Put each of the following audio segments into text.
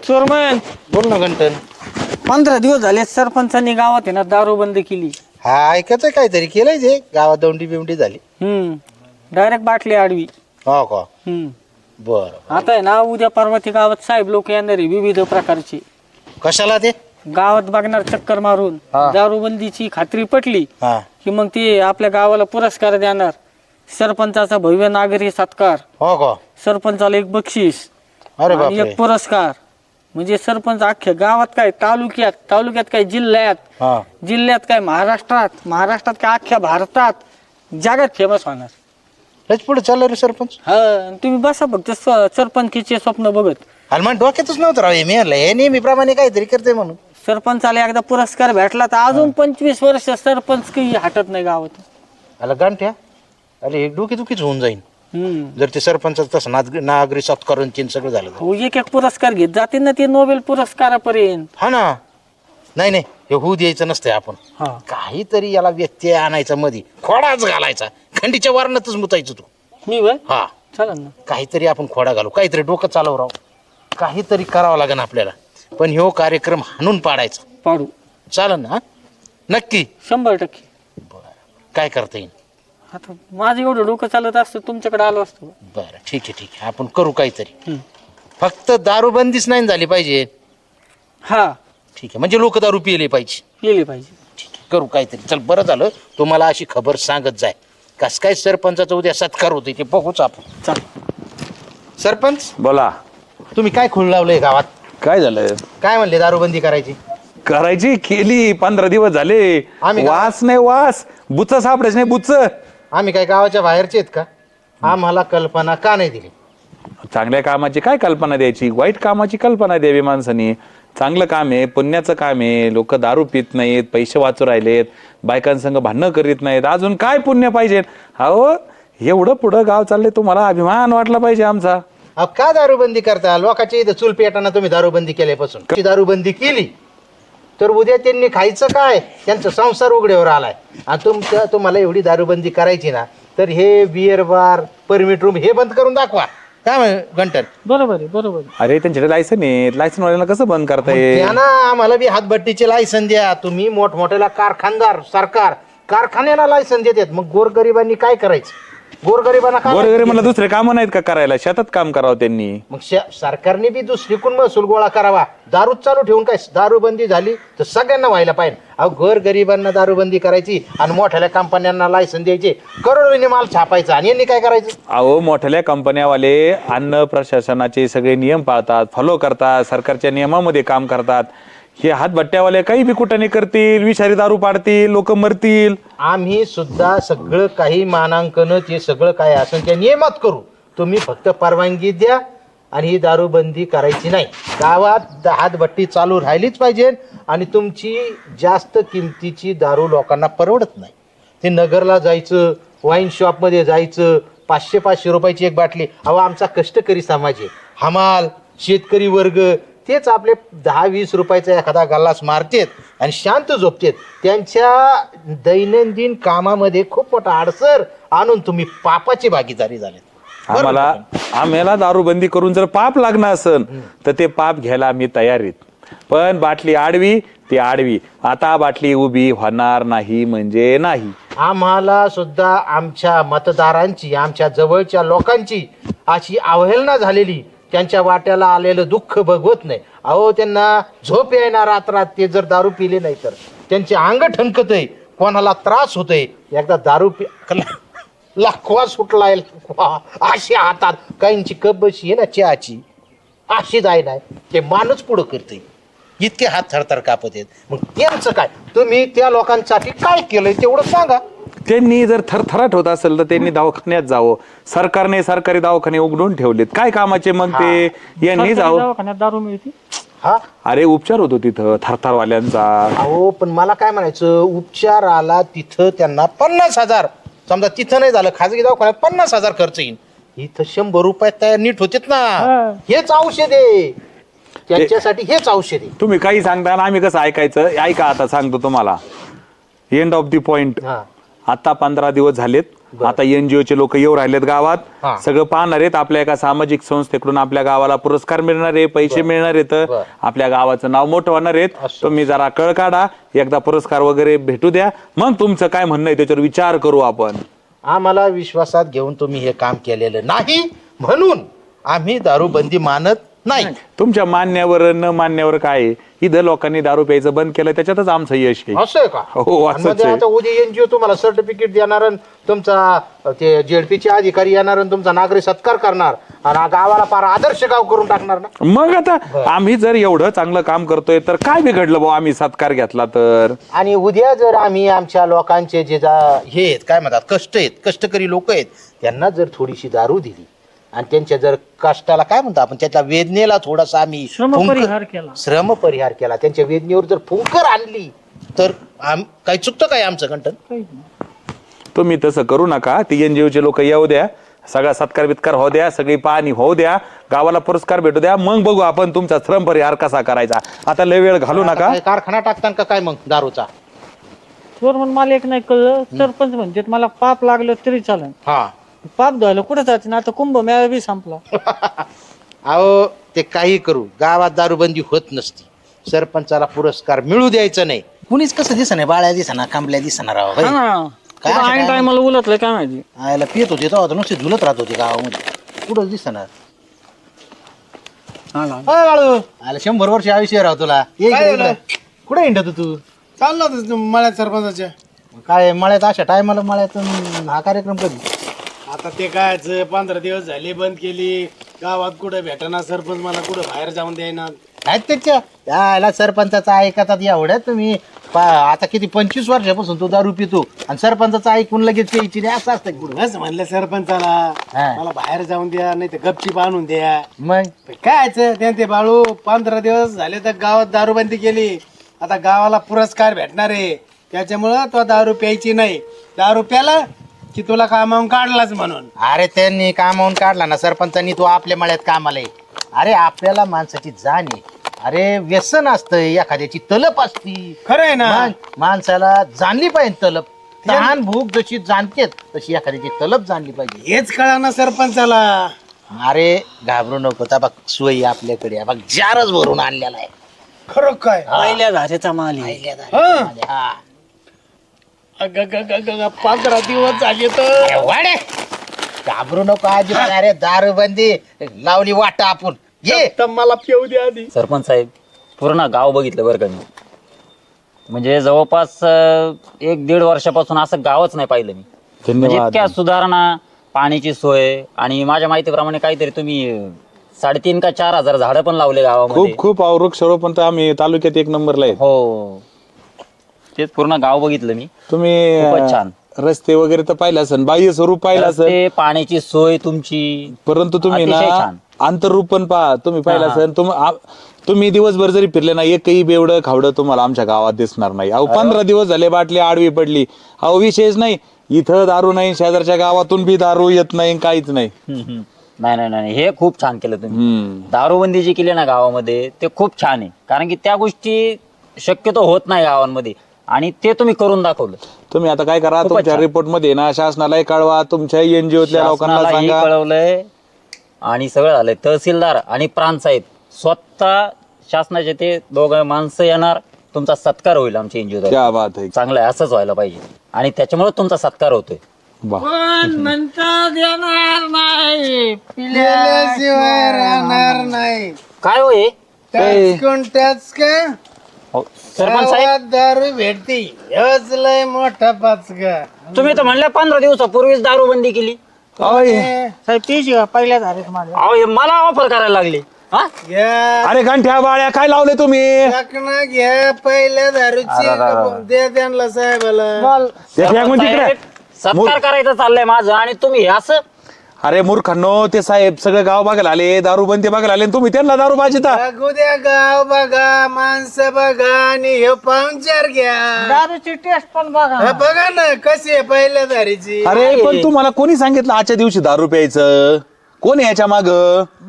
चोरमन बोल ना घंटन. 15 दिवस झाले सरपंचांनी गावात आहे ना दारू बंद केली. हा ऐकायचं काहीतरी केलंय जे गावात दौंडी बिवंडी झाली. डायरेक्ट बाटली आडवी. हो का. बर आता आहे ना उद्या परवा ते गावात साहेब लोक येणार आहे विविध प्रकारचे. कशाला ते. गावात बघणार चक्कर मारून दारूबंदीची खात्री पटली हा की मग ते आपल्या गावाला पुरस्कार देणार. सरपंचाचा भव्य नागरी सत्कार, हो का. सरपंचाला एक बक्षीस अरे आणि बापरे. एक पुरस्कार. म्हणजे सरपंच अख्ख्या गावात काय तालुक्यात काय जिल्ह्यात काय महाराष्ट्रात काय अख्ख्या भारतात जगात फेमस होणार. हेच पुढे चाललं रे सरपंच. आणि तुम्ही बसा फक्त सरपंचीचे स्वप्न बघत. हलमान डोक्यातच नव्हतं राव मी म्हणलं हे नेहमीप्रमाणे काहीतरी करते म्हणून. सरपंचाला एकदा पुरस्कार भेटला तर अजून 25 वर्ष सरपंच काही हटत नाही गावात. आला गांठ्या अरे एक डोकीच होऊन जाईन जर ते सरपंचाचं तसं नागरी सत्कारून तीन सगळं झालं तर. हो एक पुरस्कार घेत जाते ना ते नोबेल पुरस्कारापर्यंत. हा ना. नाही हे होऊ द्यायचं नसतंय आपण. काहीतरी याला व्यत्यय आणायचा मध्ये खोडाच घालायचा. खंडीच्या वारणातच मुतायचं तू. मी वय हा चालेल ना. काहीतरी आपण खोडा घालू काहीतरी डोकं चालव राव. काहीतरी करावं लागेल आपल्याला. पण ह्यो कार्यक्रम हाणून पाडायचा. पाडू चालेल ना. नक्की 100%. काय करता येईल. आता माझं एवढं डोकं चालत असतं तुमच्याकडे आलो असतो. बरं ठीक आहे आपण करू काहीतरी. फक्त दारूबंदीच नाही झाली पाहिजे. हा ठीक आहे म्हणजे लोक दारू पिले पाहिजे. केले पाहिजे. ठीक आहे करू काहीतरी. चल बरं झालं तुम्हाला अशी खबर सांगत जाय. कस काय सरपंचाचा उद्या सत्कार होतोय ते बघूच आपण. चाल सरपंच बोला. तुम्ही काय खुल लावलंय गावात. काय झालं. काय म्हणले दारूबंदी करायची केली 15 दिवस झाले. आम्ही वास नाही वास बुच सापडायच नाही बुच. आम्ही काय गावाच्या बाहेरचे आहेत का. आम्हाला कल्पना का नाही दिली. चांगल्या कामाची काय कल्पना द्यायची. वाईट कामाची कल्पना द्यावी माणसाने. चांगलं काम आहे पुण्याचं काम आहे. लोक दारू पित नाहीत पैसे वाचू राहिलेत बायकांसंग भांडणं करीत नाहीत. अजून काय पुण्य पाहिजे. अहो एवढं पुढं गाव चाललंय तुम्हाला अभिमान वाटला पाहिजे आमचा. अहो का दारूबंदी करता. लोकांच्या इथं चूल पेटाना तुम्ही दारूबंदी केल्यापासून दारूबंदी केली तर उद्या त्यांनी खायचं काय. त्यांचा संसार उघड्यावर आलाय. आणि तुम्हाला एवढी दारूबंदी करायची ना तर हे बिअर बार परमिट रूम हे बंद करून दाखवा. काय घंटन. बरोबर आहे. अरे त्यांच्याकडे लायसन आहे. लायसन वाल्याला कसं बंद करता येईल. द्या ना आम्हाला बी हातभट्टीचे लायसन द्या. तुम्ही मोठमोठ्याला कारखानदार सरकार कारखान्याला लायसन देतात. मग गोरगरिबांनी काय करायचं. गोरगरिबांना गोरगरिबांना दुसरे काम नाहीत का करायला. शेतात काम करावं त्यांनी. मग सरकारने बी दुसरीकडून महसूल गोळा करावा. दारूच चालू ठेवून काय दारूबंदी झाली तर सगळ्यांना व्हायला पाहिजे. अहो गोरगरिबांना दारूबंदी करायची आणि मोठ्या कंपन्यांना लायसन द्यायचे. करोडोने माल छापायचा आणि यांनी काय करायचं. अहो मोठ्या कंपन्यावाले अन्न प्रशासनाचे सगळे नियम पाळतात फॉलो करतात. सरकारच्या नियमामध्ये काम करतात. हे हातभट्ट्यावाले काही बी कुठं करतील. विषारी दारू पाडतील लोक मरतील. आम्ही सुद्धा सगळं काही मानांकन ते सगळं काय असेल त्या नियमात करू. तुम्ही फक्त परवानगी द्या आणि ही दारूबंदी करायची नाही. गावात हातभट्टी चालू राहिलीच पाहिजे. आणि तुमची जास्त किमतीची दारू लोकांना परवडत नाही. ते नगरला जायचं वाईन शॉपमध्ये जायचं 500-500 रुपयाची एक बाटली. अहो आमचा कष्टकरी समाज आहे. हमाल शेतकरी वर्ग तेच आपले 10-20 रुपयाचा एखादा गल्लास मारतेत आणि शांत झोपतेत. त्यांच्या दैनंदिन कामामध्ये खूप मोठा अडसर आणून तुम्ही पापाची भागीदारी झाले. आम्हाला दारूबंदी करून जर पाप लागणार असेल तर ते पाप घ्यायला आम्ही तयारीत. पण बाटली आडवी ती आडवी. आता बाटली उभी होणार नाही म्हणजे नाही. आम्हाला सुद्धा आमच्या मतदारांची आमच्या जवळच्या लोकांची अशी अवहेलना झालेली त्यांच्या वाट्याला आलेलं दुःख बघवत नाही. अहो त्यांना झोप येणार रात्रात ते जर दारू पिले नाही तर त्यांचे अंग ठणकतय. कोणाला त्रास होतोय. एकदा दारू लाखवा सुटलाय अशी हातात काहींची कप बशी आहे ना चहाची अशी जाय नाही ते माणूस पुढं करते. इतके हात थरथर कापत आहेत. मग त्यांचं काय. तुम्ही त्या लोकांसाठी काय केलंय तेवढं सांगा. त्यांनी जर थरथराट होत असेल तर त्यांनी दवाखान्यात जावं. सरकारने सरकारी दवाखाने उघडून ठेवलेत. काय कामाचे मग ते. यांनी जावं. दवाखान्यात दारू मिळते. हा अरे उपचार होतो तिथं थरथरवाल्यांचा. अहो पण मला काय म्हणायचं उपचाराला तिथं त्यांना 50,000 समजा तिथं नाही झालं खाजगी दवाखान्यात 50,000 खर्च येईल. इथं 100 रुपयात तयार नीट होतेत ना. हेच औषध आहे त्यांच्यासाठी. हेच औषध आहे. तुम्ही काही सांगता ना आम्ही कसं ऐकायचं. ऐका आता सांगतो तुम्हाला. End of the point. आता 15 दिवस झालेत. आता NGO चे लोक येऊ राहिलेत गावात, हा. सगळं पाहणार आहेत. आपल्या एका सामाजिक संस्थेकडून आपल्या गावाला पुरस्कार मिळणार आहे, पैसे मिळणार आहेत, आपल्या गावाचं नाव मोठं होणार आहेत. तुम्ही जरा कळ काढा, एकदा पुरस्कार वगैरे भेटू द्या, मग तुमचं काय म्हणणं आहे त्याच्यावर विचार करू आपण. आम्हाला विश्वासात घेऊन तुम्ही हे काम केलेलं नाही म्हणून आम्ही दारूबंदी मानत नाही. तुमच्या मान्यावर न मान्यावर काय आहे? इथं लोकांनी दारू प्यायचं बंद केलं, त्याच्यातच आमचं यश आहे. असं आहे का? हो, आणि असंच म्हणजे आहे. आता उद्या NGO तुम्हाला सर्टिफिकेट देणार आणि तुमचा ते JDP चे अधिकारी येणार आणि तुमचा नागरिक सत्कार करणार आणि गावाला फार आदर्श गाव करून टाकणार ना. मग आता आम्ही जर एवढं चांगलं काम करतोय तर काय बिघडलं भाऊ आम्ही सत्कार घेतला तर? आणि उद्या जर आम्ही आमच्या लोकांचे जे हे आहेत काय म्हणतात कष्टकरी लोक आहेत त्यांना जर थोडीशी दारू दिली आणि त्यांच्या जर कष्टाला काय म्हणतो आपण त्याच्या वेदनेला थोडासा आम्ही श्रमपरिहार केला, त्यांच्या वेदनेवर जर फुंकर आणली तर काही चुकतं काय आमचं कंटन? तुम्ही तसं करू नका. ती NGO चे लोक येऊ द्या, सगळा सत्कार बित्कार होऊ द्या, सगळी पाहणी होऊ द्या, गावाला पुरस्कार भेटू द्या, मग बघू आपण तुमचा श्रम परिहार कसा करायचा. आता लय वेळ घालू नका. कारखाना टाकताना काय मग दारूचा? चोरमन मला एक नाही कळलं, सरपंच म्हणजे मला पाप लागलं तरी चालेल. हा पाप धुवायला कुठे जायचं ना, आता कुंभमेळा बी संपला. अहो ते काही करू, गावात दारूबंदी होत नसती. सरपंचाला पुरस्कार मिळू द्यायचं नाही. कुणीच कसं दिसणार, बाळ्या दिसणार, कांबल्या दिसणार राव. हा ना, ऐन टायमाला उलटलं काय माहिती. आयला पित होते तेव्हा नुसते झुलत राहत होते गावामध्ये, कुठं दिसणार. बाळू आला 100 वर्ष आयुष्य राव तुला. कुठे हिंडत तू? चाललो होतो मळ्यात सरपंचाच्या. काय मळ्यात अशा टायमाला मळ्यात हा कार्यक्रम कधी? आता ते काय 15 दिवस झाले बंद केली, गावात कुठं भेटना सरपंच, मला कुठं बाहेर जाऊन द्यायना. आहेत त्याच्या याला सरपंचाचं ऐकतात एवढ्या तुम्ही. आता किती 25 वर्षापासून तो दारू पितो आणि सरपंचाचं ऐकून लगेच प्यायची नाही असं असतं कुठं? बस म्हणलं सरपंचाला हा. मला बाहेर जाऊन द्या, नाही तर गपचीप आणून द्या. मग काय ते बाळू 15 दिवस झाले तर गावात दारूबंदी केली. आता गावाला पुरस्कार भेटणार आहे, त्याच्यामुळं तो दारू प्यायची नाही. दारू प्याला की तुला कामावून काढलाच म्हणून. अरे त्यांनी कामावून काढला ना सरपंचांनी, तो आपल्या मळ्यात कामाला आहे. अरे आपल्याला माणसाची जाण आहे. अरे व्यसन असतं, एखाद्याची तलप असती. खरं आहे ना. मग माणसाला जाणली पाहिजे तलप. तहान भूक जशी जाणतेत तशी एखाद्याची तलप जाणली पाहिजे. हेच कळा ना सरपंचाला. अरे घाबरू नको, त्या बघ सोयी आपल्याकडे आहे. बघ जारच भरून आणलेला आहे. खरं काय? पहिल्या धारेचा माल आहे. हा. 15 दिवस झाले तर. अरे वाडे घाबरू नको अजिबात. अरे दारूबंदी लावली वाट आपण ये. तर मला पिऊ द्या आधी. सरपंच साहेब पूर्ण गाव बघितलं बरं का मी. म्हणजे जवळपास 1-1.5 वर्षापासून असं गावच नाही पाहिलं मी. म्हणजे इतक्या सुधारणा, पाण्याची सोय आणि माझ्या माहितीप्रमाणे काहीतरी तुम्ही 3,500 का 4,000 झाडं पण लावले गावामध्ये. खूप खूप वृक्षारोपण तर आम्ही तालुक्यात 1 नंबरला आहे. हो, तेच पूर्ण गाव बघितलं मी. तुम्ही खूपच छान. रस्ते वगैरे तर पाहिलं असेल, बाह्य स्वरूप पाहिलं असेल, रस्ते, पाण्याची सोय तुमची. परंतु तुम्ही ना अतिशय छान. आंतररूप पण पहा. तुम्ही पाहिलं असेल, तुम्ही दिवसभर जरी फिरले ना, एकही बेवडं खावडं तुम्हाला आमच्या गावात दिसणार नाही. अहो 15 दिवस झाले बाटली आडवी पडली. अहो विशेष नाही, इथं दारू नाही, शेजारच्या गावातून बी दारू येत नाही, काहीच नाही. नाही, हे खूप छान केलं तुम्ही. दारूबंदी जी केली ना गावामध्ये ते खूप छान आहे. कारण की त्या गोष्टी शक्यतो होत नाही गावांमध्ये आणि ते तुम्ही करून दाखवलं. तुम्ही आता काय करा, खूपच तुमच्या छान. रिपोर्ट मध्ये ना शासनाला कळवा, तुमच्या NGOतल्या लोकांना शासनालाही सांगा. कळवलंय आणि सगळं झालंय. तहसीलदार आणि प्रांत साहेब स्वतः शासनाचे ते दोघं माणसं येणार, तुमचा सत्कार होईल आमच्या NGO. क्या बात आहे. चांगलं आहे, असंच व्हायला पाहिजे आणि त्याच्यामुळे तुमचा सत्कार होतोय. वाह. पण म्हणतात येणार नाही, पिल्याशिवाय राहणार नाही. काय होय टॅच काय हो, सरपंच साहेब गावात दारू भेटती, हेच लय मोठा पाचका. तुम्ही तर म्हणले 15 दिवसापूर्वीच दारूबंदी केली. साहेब तीच पहिल्या धारेचा माल आहे. अहो, हे मला ऑफर करायला लागली. हा? घ्या अरे घंट्या बाळ्या काय लावले तुम्ही? टाकणं घ्या पहिल्या दारूची. द्या त्यांना साहेबाला. माल ते फेक म्हणजे तिकडे. साहेब, सत्कार करायचं चाललंय माझं आणि तुम्ही हे असं. अरे मूर्खांनो, ते साहेब सगळं गाव बघायला आले, दारूबंदी बघायला आले, आणि तुम्ही त्यांना दारू पाहिजे. बघू द्या, गाव बघा, माणसं बघा आणि हे पाहुणचार घ्या. दारूची टेस्ट पण बघा. हा, बघा ना कशी आहे पहिल्या दारीची. अरे पण तुम्हाला कोणी सांगितलं आजच्या दिवशी दारू प्यायचं? कोण आहे याच्या माग?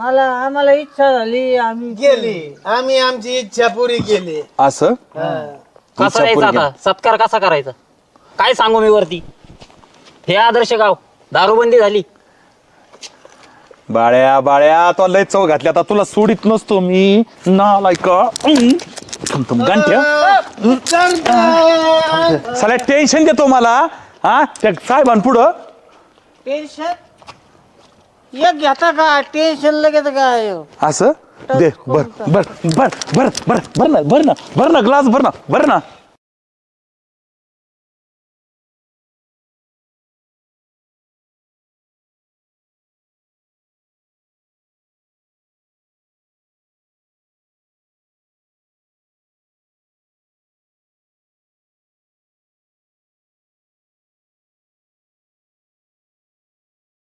आम्हाला इच्छा झाली, आम्ही गेली, आम्ही आमची इच्छा पुरी केली. असं कसा यायचा आता सत्कार कसा करायचा काय सांगू मी वरती. हे आदर्श गाव, दारूबंदी झाली. बाळ्या बाळ्या तो लय चव घातली, आता तुला सोडित नसतो मी ना लायक गांठ्या सगळ्या टेन्शन देतो मला. हा त्या साहेबांपुढं टेन्शन एक घेता का टेन्शन लगेच काय असं दे बर बर बर बर बर बर ना बर ना बर ना ग्लास भर ना